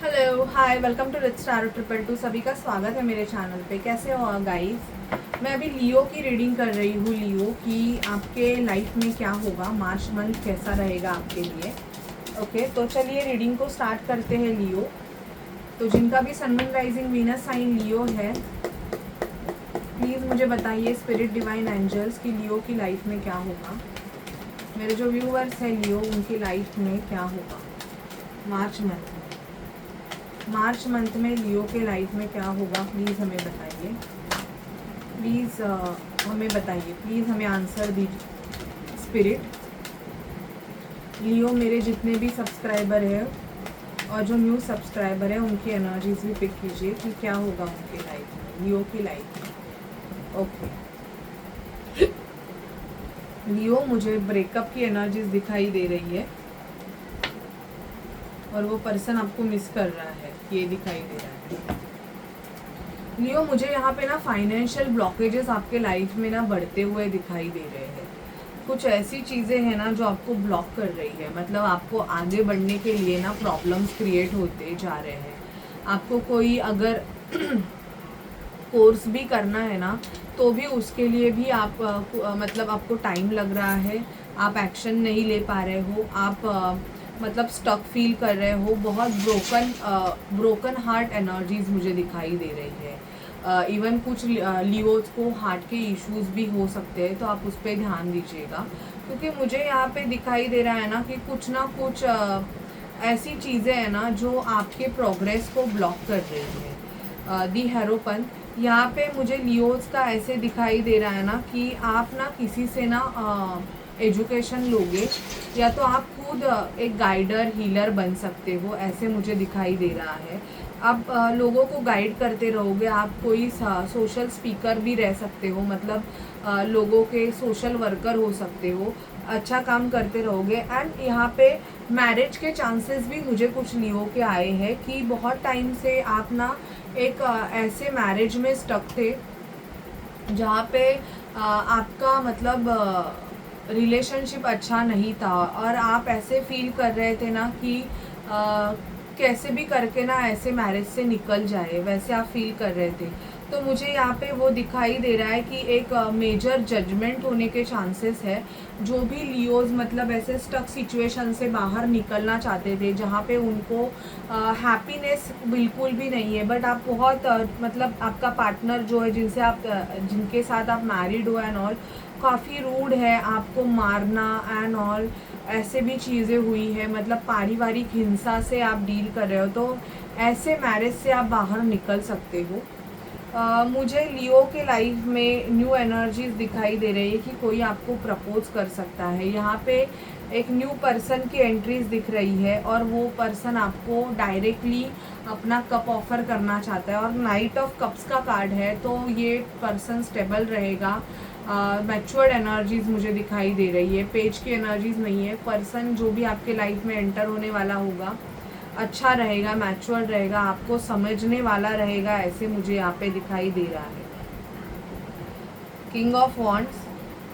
Hello hi welcome to Rich Star 222। सभी का स्वागत है मेरे चैनल पे। कैसे हो गाइस? मैं अभी लियो की रीडिंग कर रही हूँ। लियो की आपके लाइफ में क्या होगा, मार्च मंथ कैसा रहेगा आपके लिए। ओके, तो चलिए रीडिंग को स्टार्ट करते हैं। लियो, तो जिनका भी sun moon rising Venus sign Leo है, प्लीज़ मुझे बताइए स्पिरिट डिवाइन एंजल्स की लियो की लाइफ में क्या होगा। मेरे जो व्यूअर्स हैं लियो, उनकी लाइफ में क्या होगा मार्च मंथ में। मार्च मंथ में लियो के लाइफ में क्या होगा, प्लीज़ हमें बताइए। प्लीज़ हमें बताइए, प्लीज़ हमें आंसर दीजिए स्पिरिट। लियो मेरे जितने भी सब्सक्राइबर हैं और जो न्यू सब्सक्राइबर है, उनकी एनर्जीज भी पिक कीजिए कि क्या होगा उनकी लाइफ में, लियो की लाइफ में। ओके लियो, मुझे ब्रेकअप की एनर्जीज दिखाई दे रही है और वो पर्सन आपको मिस कर रहा है, ये दिखाई दे रहा है। लियो, मुझे यहाँ पे ना फाइनेंशियल ब्लॉकेजेस आपके लाइफ में ना बढ़ते हुए दिखाई दे रहे हैं। कुछ ऐसी चीज़ें हैं ना जो आपको ब्लॉक कर रही है, मतलब आपको आगे बढ़ने के लिए ना प्रॉब्लम्स क्रिएट होते जा रहे हैं। आपको कोई अगर कोर्स भी करना है ना, तो भी उसके लिए भी आप मतलब आपको टाइम लग रहा है, आप एक्शन नहीं ले पा रहे हो, आप मतलब स्टक फील कर रहे हो। बहुत ब्रोकन हार्ट एनर्जीज मुझे दिखाई दे रही है। इवन कुछ लियोज को हार्ट के इश्यूज भी हो सकते हैं, तो आप उस पर ध्यान दीजिएगा। क्योंकि मुझे यहाँ पे दिखाई दे रहा है ना कुछ ऐसी चीज़ें हैं ना जो आपके प्रोग्रेस को ब्लॉक कर रही है। दी हैरोपन, यहाँ पे मुझे लियोज का ऐसे दिखाई दे रहा है ना कि आप ना किसी से ना एजुकेशन लोगे, या तो आप खुद एक गाइडर हीलर बन सकते हो, ऐसे मुझे दिखाई दे रहा है। आप लोगों को गाइड करते रहोगे, आप कोई सोशल स्पीकर भी रह सकते हो, मतलब लोगों के सोशल वर्कर हो सकते हो, अच्छा काम करते रहोगे। एंड यहाँ पे मैरिज के चांसेस भी मुझे कुछ लियो के आए हैं कि बहुत टाइम से आप ना एक ऐसे मैरिज में स्टक थे जहाँ पे आपका मतलब रिलेशनशिप अच्छा नहीं था, और आप ऐसे फील कर रहे थे ना कि कैसे भी करके ना ऐसे मैरिज से निकल जाए, वैसे आप फील कर रहे थे। तो मुझे यहाँ पे वो दिखाई दे रहा है कि एक मेजर जजमेंट होने के चांसेस है। जो भी लियोज मतलब ऐसे स्टक सिचुएशन से बाहर निकलना चाहते थे, जहाँ पे उनको हैप्पीनेस बिल्कुल भी नहीं है, बट आप बहुत मतलब आपका पार्टनर जो है, जिनके साथ आप मैरिड हो एंड ऑल, काफ़ी रूड है, आपको मारना एंड ऑल ऐसे भी चीज़ें हुई है, मतलब पारिवारिक हिंसा से आप डील कर रहे हो। तो ऐसे मैरिज से आप बाहर निकल सकते हो। मुझे लियो के लाइफ में न्यू एनर्जीज दिखाई दे रही है कि कोई आपको प्रपोज कर सकता है। यहाँ पे एक न्यू पर्सन की एंट्रीज दिख रही है, और वो पर्सन आपको डायरेक्टली अपना कप ऑफर करना चाहता है, और नाइट ऑफ कप्स का कार्ड है, तो ये पर्सन स्टेबल रहेगा। मैच्योर्ड एनर्जीज मुझे दिखाई दे रही है, पेज की एनर्जीज नहीं है। पर्सन जो भी आपके लाइफ में एंटर होने वाला होगा अच्छा रहेगा, मैच्योर रहेगा, आपको समझने वाला रहेगा, ऐसे मुझे यहाँ पे दिखाई दे रहा है। किंग ऑफ वॉन्ड्स,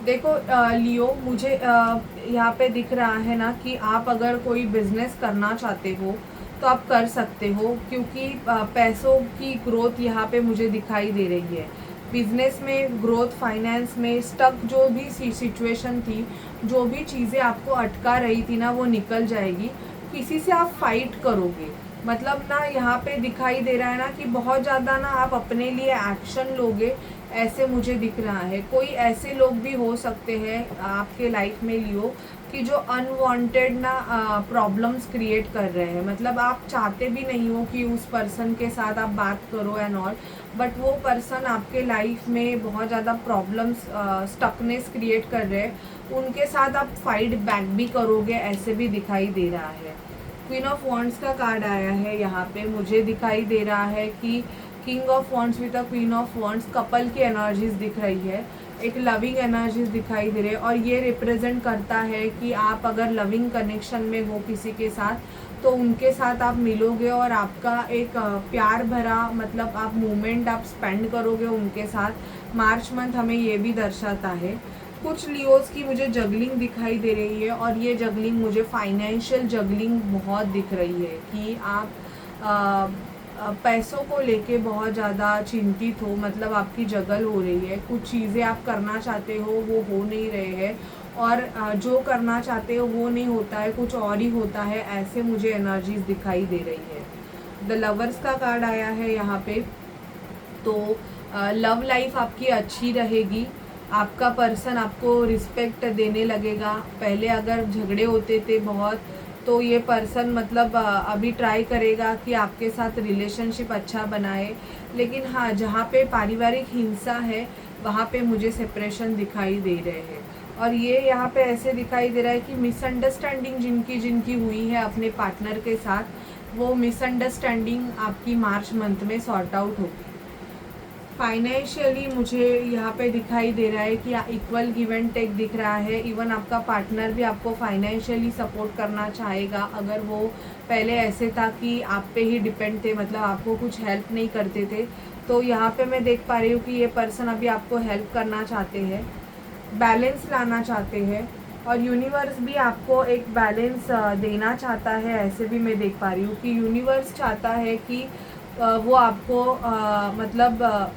देखो लियो, मुझे यहाँ पे दिख रहा है ना कि आप अगर कोई बिजनेस करना चाहते हो तो आप कर सकते हो, क्योंकि पैसों की ग्रोथ यहाँ पे मुझे दिखाई दे रही है। बिजनेस में ग्रोथ, फाइनेंस में स्टक जो भी सिचुएशन थी, जो भी चीज़ें आपको अटका रही थी ना, वो निकल जाएगी। किसी से आप फाइट करोगे, मतलब ना यहाँ पे दिखाई दे रहा है ना कि बहुत ज़्यादा ना आप अपने लिए एक्शन लोगे, ऐसे मुझे दिख रहा है। कोई ऐसे लोग भी हो सकते हैं आपके लाइफ में लियो कि जो अनवांटेड ना प्रॉब्लम्स क्रिएट कर रहे हैं, मतलब आप चाहते भी नहीं हो कि उस पर्सन के साथ आप बात करो एंड ऑल, बट वो पर्सन आपके लाइफ में बहुत ज़्यादा प्रॉब्लम्स, स्टकनेस क्रिएट कर रहे हैं, उनके साथ आप फाइट बैक भी करोगे, ऐसे भी दिखाई दे रहा है। क्वीन ऑफ वॉन्ड्स का कार्ड आया है यहाँ पे, मुझे दिखाई दे रहा है कि king of wands with the queen of wands, couple की एनर्जीज दिख रही है, एक लविंग एनर्जीज दिखाई दे रही है, और ये रिप्रेजेंट करता है कि आप अगर लविंग कनेक्शन में हो किसी के साथ, तो उनके साथ आप मिलोगे और आपका एक प्यार भरा मतलब आप मोमेंट आप स्पेंड करोगे उनके साथ। मार्च मंथ हमें ये भी दर्शाता है। कुछ लियोज की मुझे जगलिंग दिखाई दे रही है, और ये जगलिंग मुझे फाइनेंशियल जगलिंग बहुत दिख रही है कि आप पैसों को लेके बहुत ज़्यादा चिंतित हो, मतलब आपकी जगल हो रही है, कुछ चीज़ें आप करना चाहते हो वो हो नहीं रहे हैं, और जो करना चाहते हो वो नहीं होता है, कुछ और ही होता है, ऐसे मुझे एनर्जीज दिखाई दे रही है। द लवर्स का कार्ड आया है यहाँ पे। तो लव लाइफ आपकी अच्छी रहेगी, आपका पर्सन आपको रिस्पेक्ट देने लगेगा। पहले अगर झगड़े होते थे बहुत, तो ये पर्सन मतलब अभी ट्राई करेगा कि आपके साथ रिलेशनशिप अच्छा बनाए। लेकिन हाँ, जहाँ पे पारिवारिक हिंसा है वहाँ पे मुझे सेपरेशन दिखाई दे रहे हैं। और ये यहाँ पे ऐसे दिखाई दे रहा है कि मिसअंडरस्टैंडिंग जिनकी जिनकी हुई है अपने पार्टनर के साथ, वो मिसअंडरस्टैंडिंग आपकी मार्च मंथ में सॉर्ट आउट होगी। फाइनेंशियली मुझे यहाँ पे दिखाई दे रहा है कि इक्वल गिव एंड टेक दिख रहा है। इवन आपका पार्टनर भी आपको फाइनेंशियली सपोर्ट करना चाहेगा। अगर वो पहले ऐसे था कि आप पे ही डिपेंड थे, मतलब आपको कुछ हेल्प नहीं करते थे, तो यहाँ पे मैं देख पा रही हूँ कि ये पर्सन अभी आपको हेल्प करना चाहते हैं, बैलेंस लाना चाहते हैं, और यूनिवर्स भी आपको एक बैलेंस देना चाहता है। ऐसे भी मैं देख पा रही हूँ कि यूनिवर्स चाहता है कि वो आपको मतलब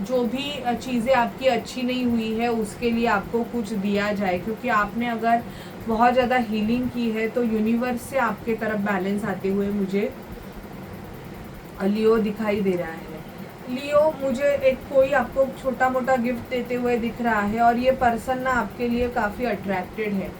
जो भी चीज़ें आपकी अच्छी नहीं हुई है उसके लिए आपको कुछ दिया जाए, क्योंकि आपने अगर बहुत ज़्यादा हीलिंग की है तो यूनिवर्स से आपके तरफ बैलेंस आते हुए मुझे लियो दिखाई दे रहा है। लियो, मुझे एक कोई आपको छोटा मोटा गिफ्ट देते हुए दिख रहा है, और ये पर्सन ना आपके लिए काफ़ी अट्रैक्टेड है।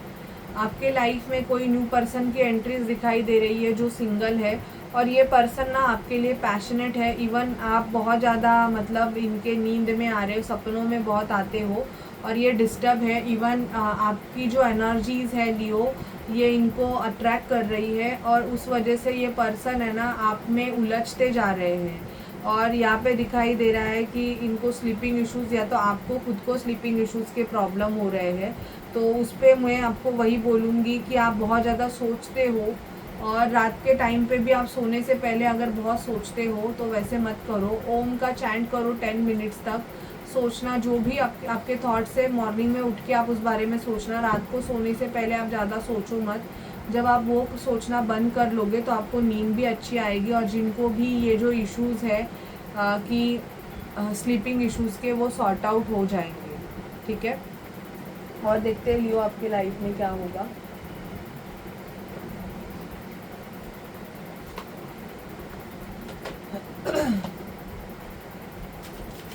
आपके लाइफ में कोई न्यू पर्सन की एंट्रीज दिखाई दे रही है जो सिंगल है, और ये पर्सन ना आपके लिए पैशनेट है। इवन आप बहुत ज़्यादा मतलब इनके नींद में आ रहे हो, सपनों में बहुत आते हो, और ये डिस्टर्ब है। इवन आपकी जो एनर्जीज़ है लियो, ये इनको अट्रैक्ट कर रही है, और उस वजह से ये पर्सन है ना आप में उलझते जा रहे हैं। और यहाँ पे दिखाई दे रहा है कि इनको स्लीपिंग इश्यूज़, या तो आपको खुद को स्लीपिंग इश्यूज़ के प्रॉब्लम हो रहे हैं, तो उस पर मैं आपको वही बोलूँगी कि आप बहुत ज़्यादा सोचते हो, और रात के टाइम पे भी आप सोने से पहले अगर बहुत सोचते हो तो वैसे मत करो। ओम का चैंट करो 10 मिनट्स तक। सोचना जो भी आपके थॉट्स है, मॉर्निंग में उठ के आप उस बारे में सोचना। रात को सोने से पहले आप ज़्यादा सोचो मत। जब आप वो सोचना बंद कर लोगे तो आपको नींद भी अच्छी आएगी, और जिनको भी ये जो इश्यूज़ है कि स्लीपिंग इश्यूज़ के, वो सॉर्ट आउट हो जाएंगे। ठीक है, और देखते हैं लियो आपकी लाइफ में क्या होगा।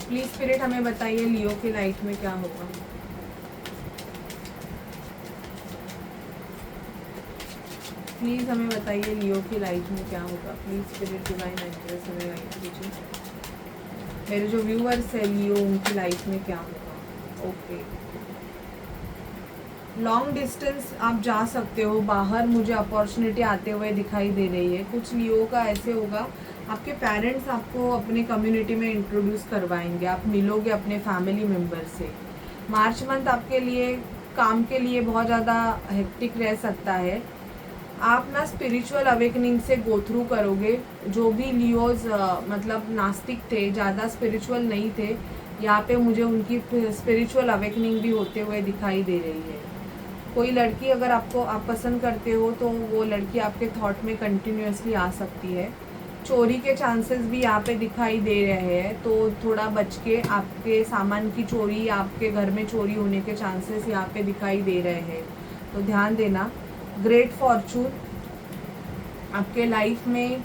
प्लीज स्पिरिट हमें बताइए लियो की लाइफ में क्या होगा। प्लीज हमें बताइए लियो की लाइफ में क्या होगा। प्लीज स्पिरिट डिवाइन एंजल्स हमें गाइड कीजिए। मेरे जो व्यूअर्स है लियो, उनकी लाइफ में क्या होगा। ओके, लॉन्ग डिस्टेंस आप जा सकते हो बाहर, मुझे अपॉर्चुनिटी आते हुए दिखाई दे रही है। कुछ लियो का ऐसे होगा, आपके पेरेंट्स आपको अपने कम्युनिटी में इंट्रोड्यूस करवाएंगे, आप मिलोगे अपने फैमिली मेम्बर से। मार्च मंथ आपके लिए काम के लिए बहुत ज़्यादा हेक्टिक रह सकता है। आप ना स्पिरिचुअल अवेकनिंग से गो थ्रू करोगे। जो भी लियोज मतलब नास्तिक थे, ज़्यादा स्पिरिचुअल नहीं थे, यहाँ पे मुझे उनकी स्पिरिचुअल अवेकनिंग भी होते हुए दिखाई दे रही है। कोई लड़की अगर आप पसंद करते हो तो वो लड़की आपके थॉट में कंटिन्यूसली आ सकती है। चोरी के चांसेस भी यहाँ पे दिखाई दे रहे हैं, तो थोड़ा बच के, आपके सामान की चोरी, आपके घर में चोरी होने के चांसेस यहाँ पे दिखाई दे रहे हैं, तो ध्यान देना। ग्रेट फॉर्चून, आपके लाइफ में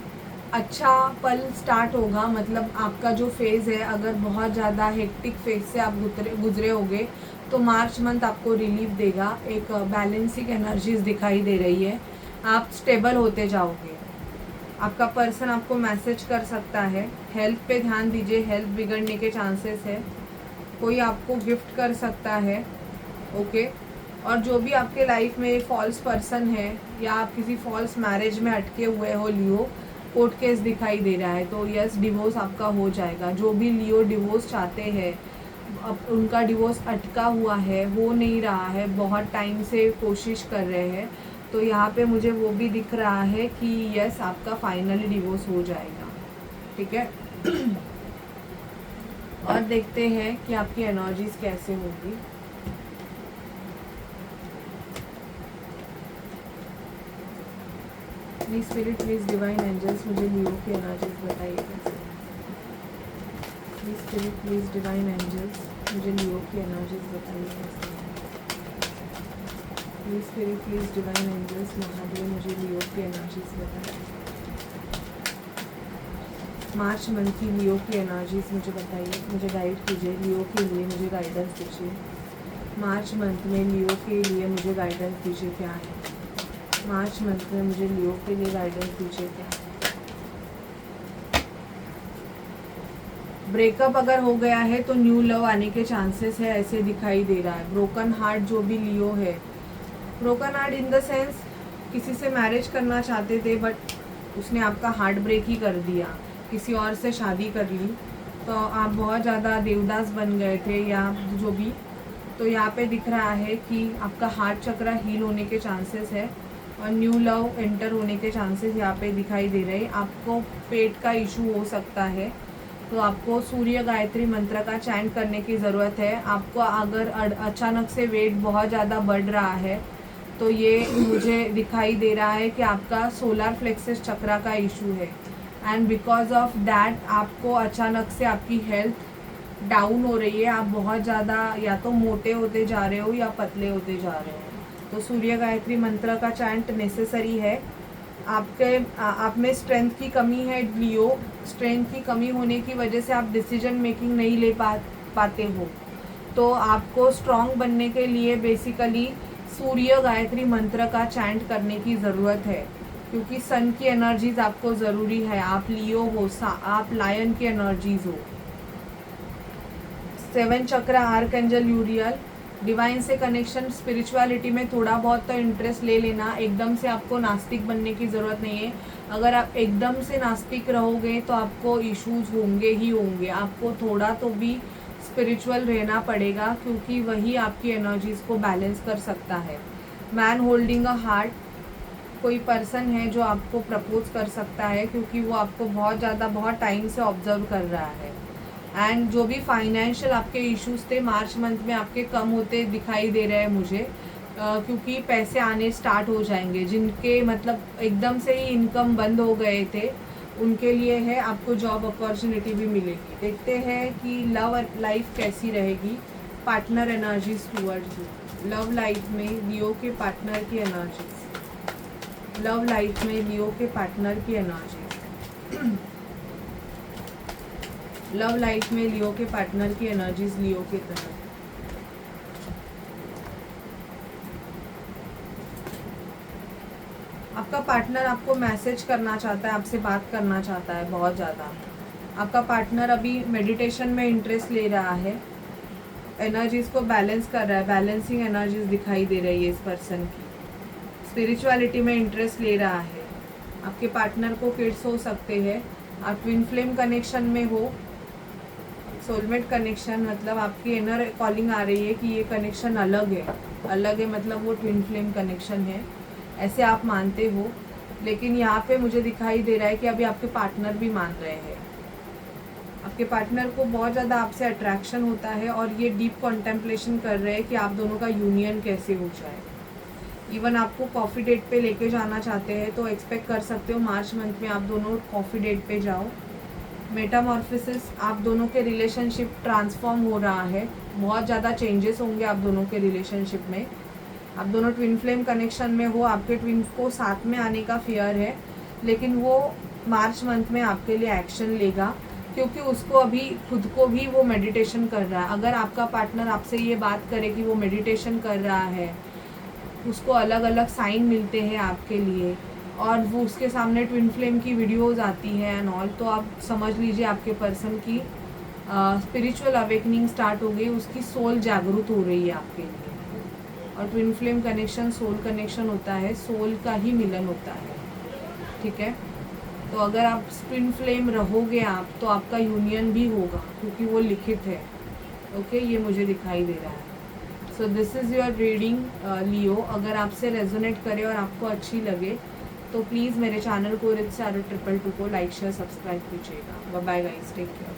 अच्छा पल स्टार्ट होगा। मतलब आपका जो फेज़ है, अगर बहुत ज़्यादा हेक्टिक फेज से आप गुजरे होगे तो मार्च मंथ आपको रिलीफ देगा। एक बैलेंसिंग एनर्जीज दिखाई दे रही है, आप स्टेबल होते जाओगे। आपका पर्सन आपको मैसेज कर सकता है। हेल्थ पे ध्यान दीजिए, हेल्थ बिगड़ने के चांसेस है। कोई आपको गिफ्ट कर सकता है। ओके, और जो भी आपके लाइफ में फॉल्स पर्सन है, या आप किसी फॉल्स मैरिज में अटके हुए हो लियो, कोर्ट केस दिखाई दे रहा है, तो यस, डिवोर्स आपका हो जाएगा। जो भी लियो डिवोर्स चाहते हैं, अब उनका डिवोर्स अटका हुआ है, हो नहीं रहा है, बहुत टाइम से कोशिश कर रहे हैं, तो यहाँ पे मुझे वो भी दिख रहा है कि यस, आपका फाइनली डिवोर्स हो जाएगा। ठीक है, और देखते हैं कि आपकी एनर्जीज कैसे होगी। Please spirit, please divine angels, मुझे लियो की एनर्जीज बताइए कैसे। Please spirit, please divine angels, मुझे लियो की एनर्जीज बताइए कैसे। Please spirit, please divine angels, Mahadev, मुझे लियो की एनर्जीज बताइए। मार्च मंथ की लियो की एनर्जीज मुझे बताइए, मुझे गाइड कीजिए। लियो के लिए मुझे गाइडेंस दीजिए। मार्च मंथ में लियो के लिए मुझे गाइडेंस दीजिए क्या है। मार्च मंथ में मुझे लियो के लिए गाइडेंस दीजिए क्या है। ब्रेकअप अगर हो गया है तो न्यू लव आने के चांसेस है, ऐसे दिखाई दे रहा है। ब्रोकन हार्ट जो भी लियो है, broken heart in the sense किसी से मैरिज करना चाहते थे बट उसने आपका हार्ट ब्रेक ही कर दिया, किसी और से शादी कर ली, तो आप बहुत ज़्यादा देवदास बन गए थे या जो भी। तो यहाँ पे दिख रहा है कि आपका हार्ट चक्र हील होने के चांसेस है और न्यू लव एंटर होने के चांसेस यहाँ पे दिखाई दे रहे हैं। आपको पेट का इशू हो सकता है, तो आपको सूर्य गायत्री मंत्र का चैंट करने की ज़रूरत है। आपको अगर अचानक से वेट बहुत ज़्यादा बढ़ रहा है तो ये मुझे दिखाई दे रहा है कि आपका सोलर प्लेक्सस चक्रा का इशू है एंड बिकॉज ऑफ दैट आपको अचानक से आपकी हेल्थ डाउन हो रही है। आप बहुत ज़्यादा या तो मोटे होते जा रहे हो या पतले होते जा रहे हो। तो सूर्य गायत्री मंत्र का चैंट नेसेसरी है। आप में स्ट्रेंथ की कमी है लियो। स्ट्रेंथ की कमी होने की वजह से आप डिसीजन मेकिंग नहीं ले पाते हो। तो आपको स्ट्रॉन्ग बनने के लिए बेसिकली सूर्य गायत्री मंत्र का चैंट करने की ज़रूरत है, क्योंकि सन की एनर्जीज आपको ज़रूरी है। आप लियो हो, आप लायन की एनर्जीज हो। 7 चक्र आर्कएंजल यूरियल, डिवाइन से कनेक्शन, स्पिरिचुअलिटी में थोड़ा बहुत तो इंटरेस्ट ले लेना। एकदम से आपको नास्तिक बनने की ज़रूरत नहीं है। अगर आप एकदम से नास्तिक रहोगे तो आपको इश्यूज होंगे ही होंगे। आपको थोड़ा तो भी स्पिरिचुअल रहना पड़ेगा, क्योंकि वही आपकी एनर्जीज़ को बैलेंस कर सकता है। मैन होल्डिंग अ हार्ट, कोई पर्सन है जो आपको प्रपोज कर सकता है, क्योंकि वो आपको बहुत टाइम से ऑब्जर्व कर रहा है। एंड जो भी फाइनेंशियल आपके इश्यूज थे मार्च मंथ में आपके कम होते दिखाई दे रहे हैं मुझे, क्योंकि पैसे आने स्टार्ट हो जाएंगे। जिनके मतलब एकदम से ही इनकम बंद हो गए थे उनके लिए है, आपको जॉब अपॉर्चुनिटी भी मिलेगी। देखते हैं कि लव लाइफ कैसी रहेगी। Partner energies towards you, love life में लियो के पार्टनर की एनर्जीज, लव लाइफ में लियो के पार्टनर की एनर्जीज, लव लाइफ में लियो के पार्टनर की एनर्जीज लियो के तरह। आपका पार्टनर आपको मैसेज करना चाहता है, आपसे बात करना चाहता है बहुत ज़्यादा। आपका पार्टनर अभी मेडिटेशन में इंटरेस्ट ले रहा है, एनर्जीज को बैलेंस कर रहा है। बैलेंसिंग एनर्जीज दिखाई दे रही है इस पर्सन की। स्पिरिचुअलिटी में इंटरेस्ट ले रहा है। आपके पार्टनर को किड्स हो सकते हैं। आप ट्विन फ्लेम कनेक्शन में हो। सोलमेट कनेक्शन मतलब आपकी इनर कॉलिंग आ रही है कि ये कनेक्शन अलग है मतलब वो ट्विन फ्लेम कनेक्शन है, ऐसे आप मानते हो। लेकिन यहाँ पे मुझे दिखाई दे रहा है कि अभी आपके पार्टनर भी मान रहे हैं। आपके पार्टनर को बहुत ज़्यादा आपसे अट्रैक्शन होता है और ये डीप कॉन्टेम्पलेशन कर रहे हैं कि आप दोनों का यूनियन कैसे हो जाए। इवन आपको कॉफ़ी डेट पे लेके जाना चाहते हैं, तो एक्सपेक्ट कर सकते हो मार्च मंथ में आप दोनों कॉफ़ी डेट पे जाओ। मेटामॉर्फोसिस, आप दोनों के रिलेशनशिप ट्रांसफॉर्म हो रहा है। बहुत ज़्यादा चेंजेस होंगे आप दोनों के रिलेशनशिप में। आप दोनों ट्विन फ्लेम कनेक्शन में हो। आपके ट्विन को साथ में आने का फियर है, लेकिन वो मार्च मंथ में आपके लिए एक्शन लेगा, क्योंकि उसको अभी खुद को भी वो मेडिटेशन कर रहा है। अगर आपका पार्टनर आपसे ये बात करे कि वो मेडिटेशन कर रहा है, उसको अलग अलग साइन मिलते हैं आपके लिए, और वो उसके सामने ट्विन फ्लेम की वीडियोस आती हैं एंड ऑल, तो आप समझ लीजिए आपके पर्सन की स्पिरिचुअल अवेकनिंग स्टार्ट हो गई। उसकी सोल जागरूक हो रही है आपके लिए। और twin flame connection soul connection होता है, सोल का ही मिलन होता है, ठीक है। तो अगर आप ट्विन फ्लेम रहोगे आप, तो आपका यूनियन भी होगा, क्योंकि वो लिखित है। ओके, ये मुझे दिखाई दे रहा है। So this is your reading Leo. अगर आपसे रेजोनेट करे और आपको अच्छी लगे तो प्लीज़ मेरे चैनल को रिच 222 को लाइक शेयर सब्सक्राइब कीजिएगा। Bye bye guys, take care.